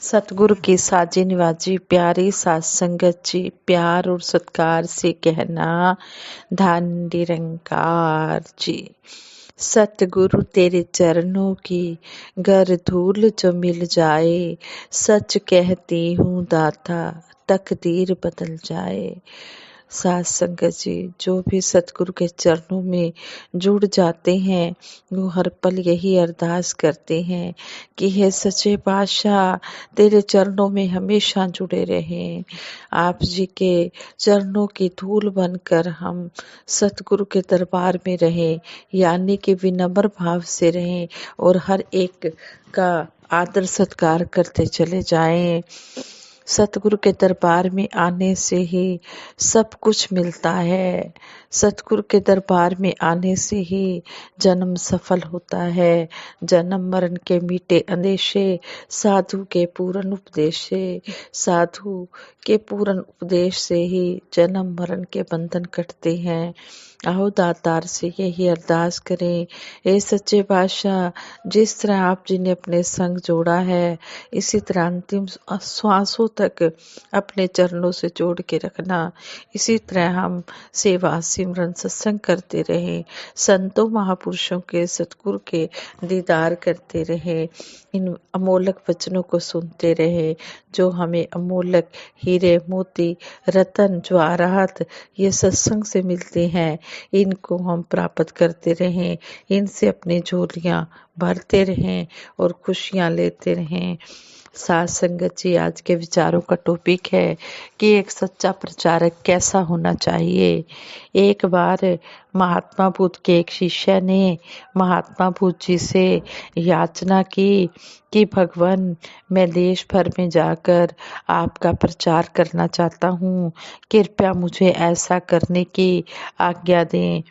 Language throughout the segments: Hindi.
सतगुरु की साजी निवाजी प्यारी सात संगत जी, प्यार और सत्कार से कहना धन निरंकार जी। सतगुरु तेरे चरणों की गर धूल जो मिल जाए, सच कहती हूँ दाता तकदीर बदल जाए। सात संगत जी, जो भी सतगुरु के चरणों में जुड़ जाते हैं वो हर पल यही अरदास करते हैं कि हे सच्चे पातशाह, तेरे चरणों में हमेशा जुड़े रहें। आप जी के चरणों की धूल बनकर हम सतगुरु के दरबार में रहें, यानी कि विनम्र भाव से रहें और हर एक का आदर सत्कार करते चले जाएं। सतगुरु के दरबार में आने से ही सब कुछ मिलता है। सतगुरु के दरबार में आने से ही जन्म सफल होता है। जन्म मरण के मीटे अंदेशे, साधु के पूर्ण उपदेशे। साधु के पूर्ण उपदेश से ही जन्म मरण के बंधन कटते हैं। आओ दातार से यही अरदास करें, हे सच्चे पातशाह, जिस तरह आप जी ने अपने संग जोड़ा है इसी तरह अंतिम श्वासों तक अपने चरणों से जोड़ के रखना। इसी तरह हम सेवा सिमरन सत्संग करते रहें, संतों महापुरुषों के सतगुरु के दीदार करते रहें, इन अमोलक वचनों को सुनते रहें जो हमें अमोलक हीरे मोती रतन जवाहरात ये सत्संग से मिलते हैं। इनको हम प्राप्त करते रहें, इनसे अपनी झोलियां भरते रहें और खुशियां लेते रहें। साथ संगत जी, आज के विचारों का टॉपिक है कि एक सच्चा प्रचारक कैसा होना चाहिए। एक बार महात्मा बुद्ध के एक शिष्य ने महात्मा बुद्ध जी से याचना की कि भगवान, मैं देश भर में जाकर आपका प्रचार करना चाहता हूँ, कृपया मुझे ऐसा करने की आज्ञा दें।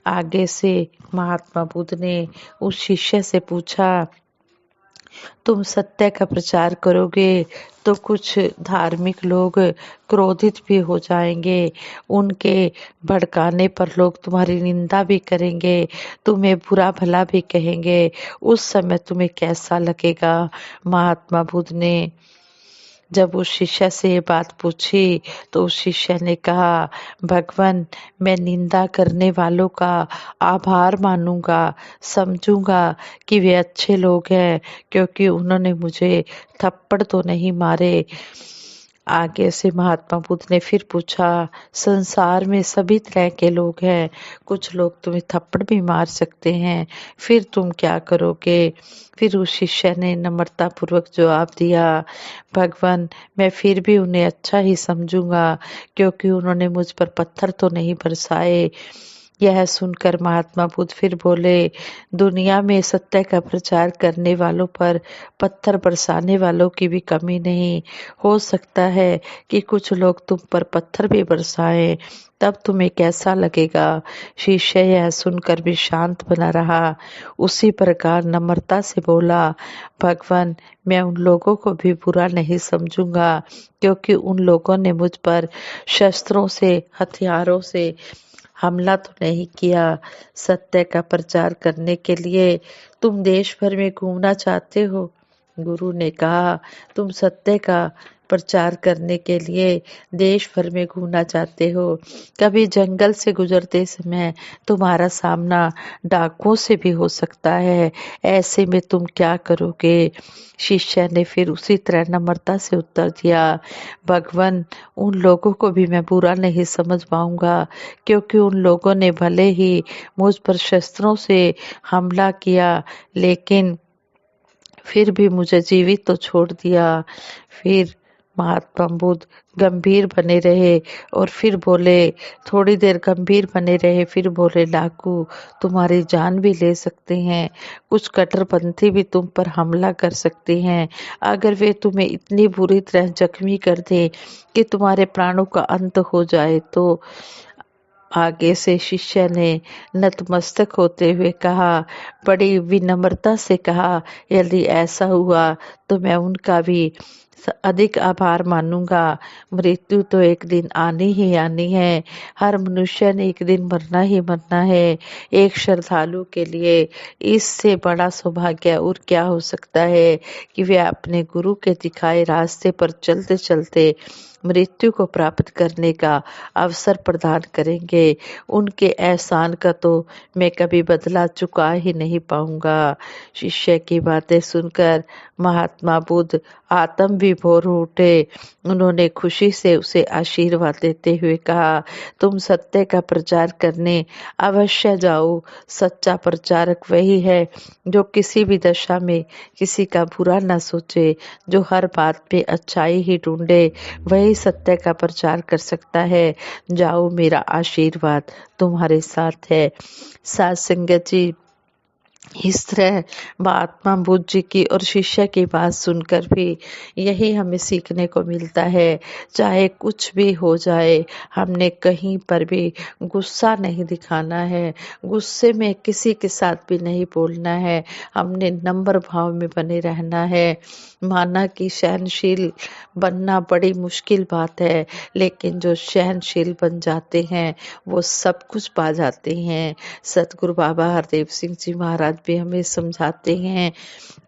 आगे से महात्मा बुद्ध ने उस शिष्य से पूछा, तुम सत्य का प्रचार करोगे तो कुछ धार्मिक लोग क्रोधित भी हो जाएंगे, उनके भड़काने पर लोग तुम्हारी निंदा भी करेंगे, तुम्हें बुरा भला भी कहेंगे, उस समय तुम्हें कैसा लगेगा। महात्मा बुद्ध ने जब उस शिष्य से ये बात पूछी तो उस शिष्य ने कहा, भगवान, मैं निंदा करने वालों का आभार मानूंगा, समझूंगा कि वे अच्छे लोग हैं क्योंकि उन्होंने मुझे थप्पड़ तो नहीं मारे। आगे से महात्मा बुद्ध ने फिर पूछा, संसार में सभी तरह के लोग हैं, कुछ लोग तुम्हें थप्पड़ भी मार सकते हैं, फिर तुम क्या करोगे। फिर उस शिष्य ने नम्रता पूर्वक जवाब दिया, भगवान, मैं फिर भी उन्हें अच्छा ही समझूंगा क्योंकि उन्होंने मुझ पर पत्थर तो नहीं बरसाए। यह सुनकर महात्मा बुद्ध फिर बोले, दुनिया में सत्य का प्रचार करने वालों पर पत्थर बरसाने वालों की भी कमी नहीं। हो सकता है कि कुछ लोग तुम पर पत्थर भी बरसाएं, तब तुम्हें कैसा लगेगा। शिष्य यह सुनकर भी शांत बना रहा। उसी प्रकार नम्रता से बोला, भगवान, मैं उन लोगों को भी बुरा नहीं समझूंगा क्योंकि उन लोगों ने मुझ पर शस्त्रों से हथियारों से हमला तो नहीं किया। सत्य का प्रचार करने के लिए तुम देश भर में घूमना चाहते हो। गुरु ने कहा, तुम सत्य का प्रचार करने के लिए देश भर में घूमना चाहते हो, कभी जंगल से गुजरते समय तुम्हारा सामना डाकुओं से भी हो सकता है, ऐसे में तुम क्या करोगे। शिष्य ने फिर उसी तरह नम्रता से उत्तर दिया, भगवान, उन लोगों को भी मैं बुरा नहीं समझ पाऊंगा क्योंकि उन लोगों ने भले ही मुझ पर शस्त्रों से हमला किया लेकिन फिर भी मुझे जीवित तो छोड़ दिया। फिर महात्मा बुद्ध गंभीर बने रहे और फिर बोले, थोड़ी देर गंभीर बने रहे, फिर बोले, डाकू तुम्हारी जान भी ले सकते हैं, कुछ कट्टरपंथी भी तुम पर हमला कर सकते हैं। अगर वे तुम्हें इतनी बुरी तरह जख्मी कर दे कि तुम्हारे प्राणों का अंत हो जाए तो। आगे से शिष्य ने नतमस्तक होते हुए कहा, बड़ी विनम्रता से कहा, यदि ऐसा हुआ तो मैं उनका भी अधिक आभार मानूंगा। मृत्यु तो एक दिन आनी ही आनी है। हर मनुष्य ने एक दिन मरना ही मरना है। एक श्रद्धालु के लिए इससे बड़ा सौभाग्य और क्या हो सकता है कि वे अपने गुरु के दिखाए रास्ते पर चलते चलते मृत्यु को प्राप्त करने का अवसर प्रदान करेंगे। उनके एहसान का तो मैं कभी बदला चुका ही नहीं पाऊंगा। शिष्य की बातें सुनकर महात्मा बुद्ध आत्म विभोर हो उठे। उन्होंने खुशी से उसे आशीर्वाद देते हुए कहा, तुम सत्य का प्रचार करने अवश्य जाओ। सच्चा प्रचारक वही है जो किसी भी दशा में किसी का बुरा न सोचे, जो हर बात पे अच्छाई ही ढूंढे, वही सत्य का प्रचार कर सकता है। जाओ, मेरा आशीर्वाद तुम्हारे साथ है। सात संगत जी, इस तरह महात्मा बुद्ध जी की और शिष्य की बात सुनकर भी यही हमें सीखने को मिलता है। चाहे कुछ भी हो जाए, हमने कहीं पर भी गुस्सा नहीं दिखाना है, गुस्से में किसी के साथ भी नहीं बोलना है। हमने नम्र भाव में बने रहना है। माना कि सहनशील बनना बड़ी मुश्किल बात है, लेकिन जो सहनशील बन जाते हैं वो सब कुछ पा जाते हैं। सतगुरु बाबा हरदेव सिंह जी महाराज भी हमें समझाते हैं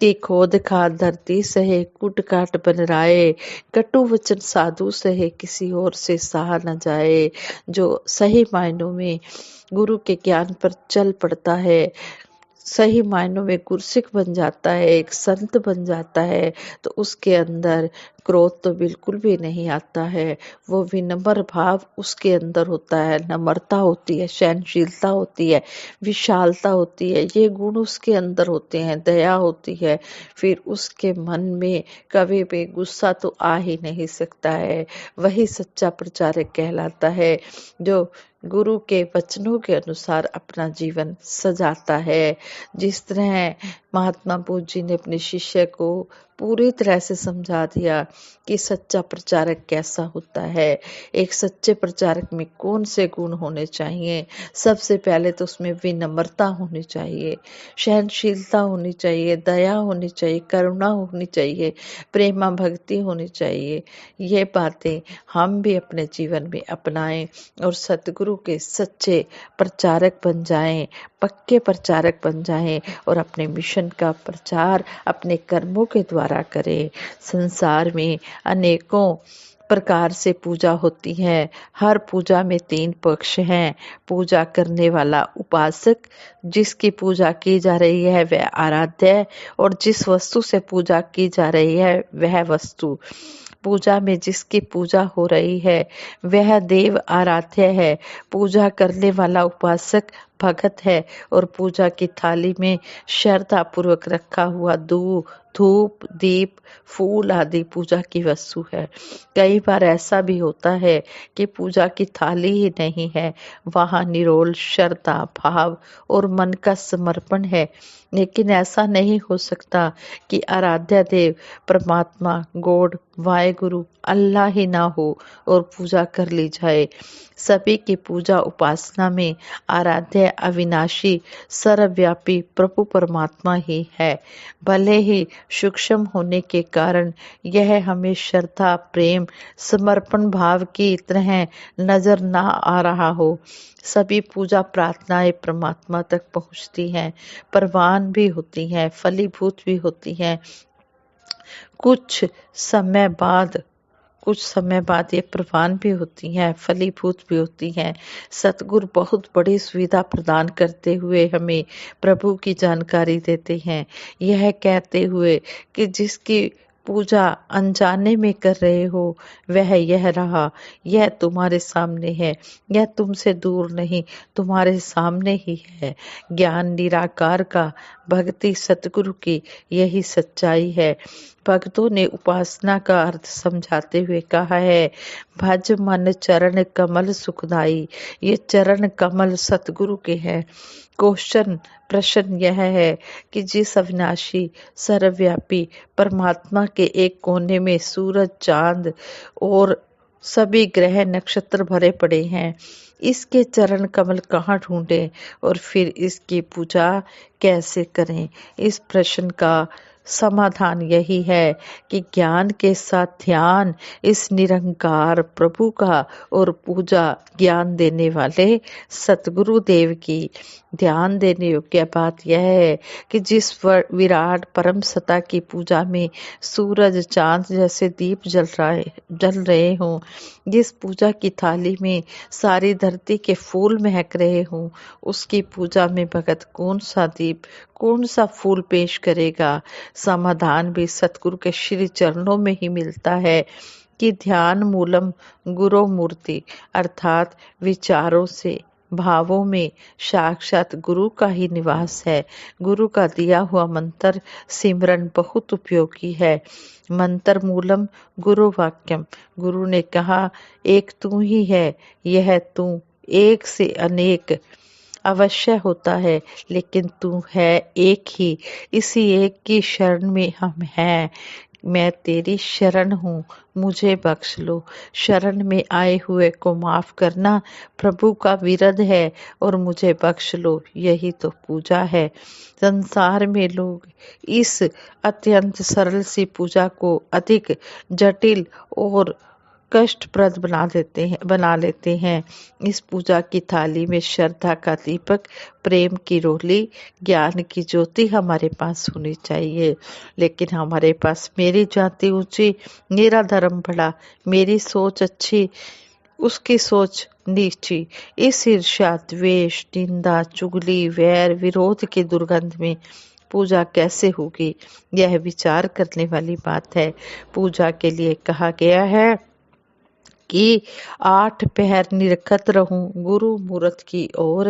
कि खोद खाद धरती सहे, कुट काट बन राए, कटु वचन साधु सहे, किसी और से सहा न जाए। जो सही मायनों में गुरु के ज्ञान पर चल पड़ता है, सही मायनों में गुरसिक बन जाता है, एक संत बन जाता है, तो उसके अंदर क्रोध तो बिल्कुल भी नहीं आता है। वो विनम्र भाव उसके अंदर होता है, नम्रता होती है, सहनशीलता होती है, विशालता होती है, ये गुण उसके अंदर होते हैं, दया होती है। फिर उसके मन में कभी भी गुस्सा तो आ ही नहीं सकता है। वही सच्चा प्रचारक कहलाता है, जो गुरु के वचनों के अनुसार अपना जीवन सजाता है। जिस तरह महात्मा बुद्ध जी ने अपने शिष्य को पूरी तरह से समझा दिया कि सच्चा प्रचारक कैसा होता है, एक सच्चे प्रचारक में कौन से गुण होने चाहिए। सबसे पहले तो उसमें विनम्रता होनी चाहिए, सहनशीलता होनी चाहिए, दया होनी चाहिए, करुणा होनी चाहिए, प्रेमा भक्ति होनी चाहिए। ये बातें हम भी अपने जीवन में अपनाएं और सतगुरु के सच्चे प्रचारक बन जाएं, पक्के प्रचारक बन जाएं और अपने मिशन का प्रचार अपने कर्मों के द्वारा करें। संसार में अनेकों प्रकार से पूजा होती है। हर पूजा में 3 पक्ष हैं। पूजा करने वाला उपासक, जिसकी पूजा की जा रही है वह आराध्य है, और जिस वस्तु से पूजा की जा रही है वह वस्तु। पूजा में जिसकी पूजा हो रही है वह देव आराध्य है। पूजा करने वाला उपासक भगत है, और पूजा की थाली में श्रद्धा पूर्वक रखा हुआ दूध, धूप, दीप, फूल आदि पूजा की वस्तु है। कई बार ऐसा भी होता है कि पूजा की थाली ही नहीं है, वहां निरोल श्रद्धा भाव और मन का समर्पण है। लेकिन ऐसा नहीं हो सकता कि आराध्य देव परमात्मा, गॉड, वाहेगुरु, अल्लाह ही ना हो और पूजा कर ली जाए। सभी की पूजा उपासना में आराध्य अविनाशी सर्वव्यापी प्रभु परमात्मा ही है। भले ही सूक्ष्म होने के कारण यह हमें श्रद्धा, प्रेम, समर्पण भाव की तरह नजर ना आ रहा हो, सभी पूजा प्रार्थनाएं परमात्मा तक पहुंचती हैं, प्रवान भी होती हैं, फलीभूत भी होती हैं। कुछ समय बाद ये प्रवान भी होती हैं, फलीभूत भी होती हैं। सतगुरु बहुत बड़ी सुविधा प्रदान करते हुए हमें प्रभु की जानकारी देते हैं, यह कहते हुए कि जिसकी पूजा अनजाने में कर रहे हो वह यह रहा, यह तुम्हारे सामने है, यह तुमसे दूर नहीं, तुम्हारे सामने ही है। ज्ञान निराकार का, भक्ति सतगुरु की, यही सच्चाई है। भक्तों ने उपासना का अर्थ समझाते हुए कहा है, भज मन चरण कमल सुखदाई। ये चरण कमल सतगुरु के हैं। प्रश्न यह है कि जिस अविनाशी सर्वव्यापी परमात्मा के एक कोने में सूरज, चांद और सभी ग्रह नक्षत्र भरे पड़े हैं, इसके चरण कमल कहाँ ढूंढें और फिर इसकी पूजा कैसे करें? इस प्रश्न का समाधान यही है कि ज्ञान के साथ ध्यान इस निरंकार प्रभु का और पूजा ज्ञान देने वाले सतगुरु देव की। ध्यान देने योग्य बात यह है कि जिस विराट परम सत्ता की पूजा में सूरज चांद जैसे दीप जल रहे हों, जिस पूजा की थाली में सारी धरती के फूल महक रहे हों, उसकी पूजा में भगत कौन सा दीप कौन सा फूल पेश करेगा। समाधान भी सतगुरु के श्री चरणों में ही मिलता है कि ध्यान मूलम गुरो मूर्ति, अर्थात विचारों से भावों में साक्षात गुरु का ही निवास है। गुरु का दिया हुआ मंत्र सिमरन बहुत उपयोगी है। मंत्र मूलम गुरु वाक्यम, गुरु ने कहा एक तू ही है, यह तू एक से अनेक अवश्य होता है, लेकिन तू है एक ही। इसी एक की शरण में हम हैं। मैं तेरी शरण हूँ, मुझे बख्श लो। शरण में आए हुए को माफ करना प्रभु का विरध है और मुझे बख्श लो, यही तो पूजा है। संसार में लोग इस अत्यंत सरल सी पूजा को अधिक जटिल और कष्टप्रद बना लेते हैं। इस पूजा की थाली में श्रद्धा का दीपक, प्रेम की रोली, ज्ञान की ज्योति हमारे पास होनी चाहिए। लेकिन हमारे पास मेरी जाति ऊंची, मेरा धर्म बड़ा, मेरी सोच अच्छी, उसकी सोच नीची, इस ईर्ष्या द्वेष निंदा चुगली वैर विरोध की दुर्गंध में पूजा कैसे होगी। यह विचार करने वाली बात है। पूजा के लिए कहा गया है कि 8 पहर निरखत रहूं गुरु मूरत की ओर।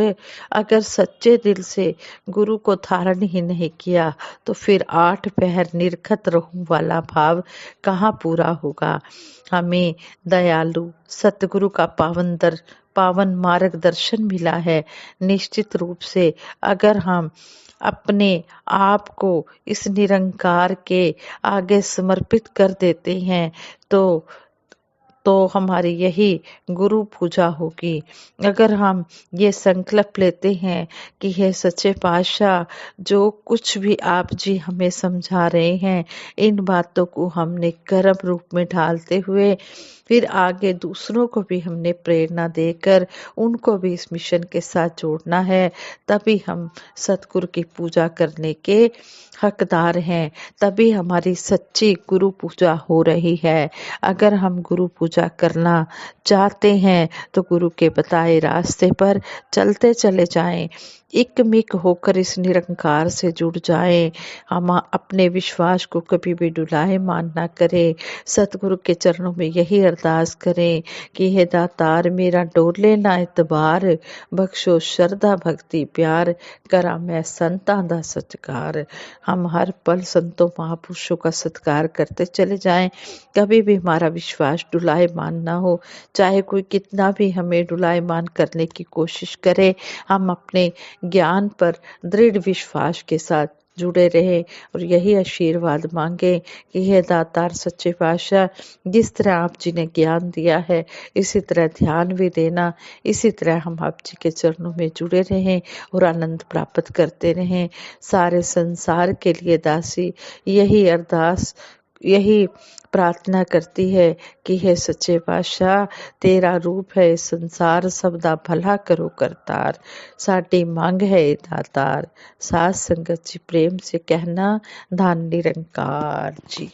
अगर सच्चे दिल से गुरु को धारण ही नहीं किया तो फिर 8 पहर निरखत रहूं वाला भाव कहाँ पूरा होगा। हमें दयालु सतगुरु का पावन मार्गदर्शन मिला है। निश्चित रूप से अगर हम अपने आप को इस निरंकार के आगे समर्पित कर देते हैं तो हमारी यही गुरु पूजा होगी। अगर हम ये संकल्प लेते हैं कि हे सच्चे पातशाह, जो कुछ भी आप जी हमें समझा रहे हैं, इन बातों को हमने कर्म रूप में ढालते हुए फिर आगे दूसरों को भी हमने प्रेरणा देकर उनको भी इस मिशन के साथ जोड़ना है, तभी हम सतगुरु की पूजा करने के हकदार हैं। तभी हमारी सच्ची गुरु पूजा हो रही है। अगर हम गुरु पूजा करना चाहते हैं तो गुरु के बताए रास्ते पर चलते चले जाएं, एक होकर इस निरंकार से जुड़ जाएं। हम अपने विश्वास को कभी भी डुलायमान ना करें। सतगुरु के चरणों में यही अरदास करें कि हे दातार मेरा डोले ना इतबार, बख्शो श्रद्धा भक्ति प्यार, करा मैं संतां दा सत्कार। हम हर पल संतों महापुरुषों का सत्कार करते चले जाएं। कभी भी हमारा विश्वास डुलायमान ना हो। चाहे कोई कितना भी हमें डुलायमान करने की कोशिश करे, हम अपने ज्ञान पर दृढ़ विश्वास के साथ जुड़े रहे और यही आशीर्वाद मांगे कि हे दातार सच्चे पातशाह, जिस तरह आप जी ने ज्ञान दिया है इसी तरह ध्यान भी देना, इसी तरह हम आप जी के चरणों में जुड़े रहें और आनंद प्राप्त करते रहें। सारे संसार के लिए दासी यही अरदास यही प्रार्थना करती है कि हे सच्चे पातशाह, तेरा रूप है संसार सबदा भला करो करतार, साडी मांग है दातार। साथ संगत जी प्रेम से कहना, धन निरंकार जी।